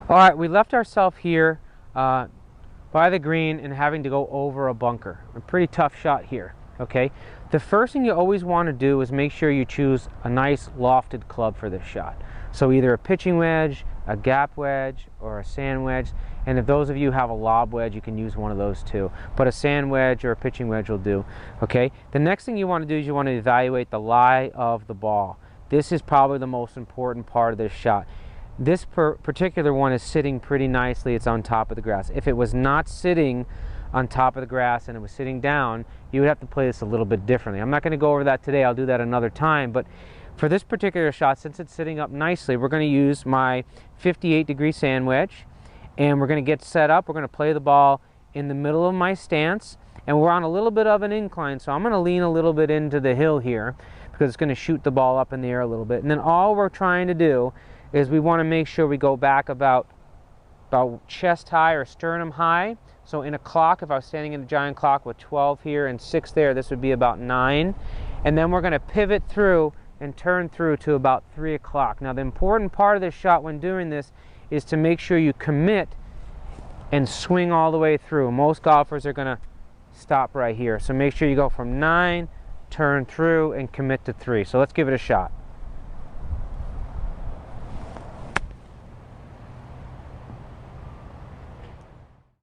All right, we left ourselves here by the green and having to go over a bunker. A pretty tough shot here, okay? The first thing you always want to do is make sure you choose a nice lofted club for this shot. So either a pitching wedge, a gap wedge, or a sand wedge. And if those of you have a lob wedge, you can use one of those too. But a sand wedge or a pitching wedge will do, okay? The next thing you want to do is you want to evaluate the lie of the ball. This is probably the most important part of this shot. This particular one is sitting pretty nicely. It's on top of the grass. If it was not sitting on top of the grass and it was sitting down, you would have to play this a little bit differently. I'm not going to go over that today. I'll do that another time. But for this particular shot, since it's sitting up nicely, we're going to use my 58-degree sand wedge. And we're going to get set up. We're going to play the ball in the middle of my stance. And we're on a little bit of an incline, so I'm going to lean a little bit into the hill here because it's going to shoot the ball up in the air a little bit. And then all we're trying to do is we want to make sure we go back about chest high or sternum high. So in a clock, if I was standing in a giant clock with 12 here and 6 there, this would be about 9. And then we're going to pivot through and turn through to about 3 o'clock. Now the important part of this shot when doing this is to make sure you commit and swing all the way through. Most golfers are going to stop right here. So make sure you go from 9, turn through, and commit to 3. So let's give it a shot.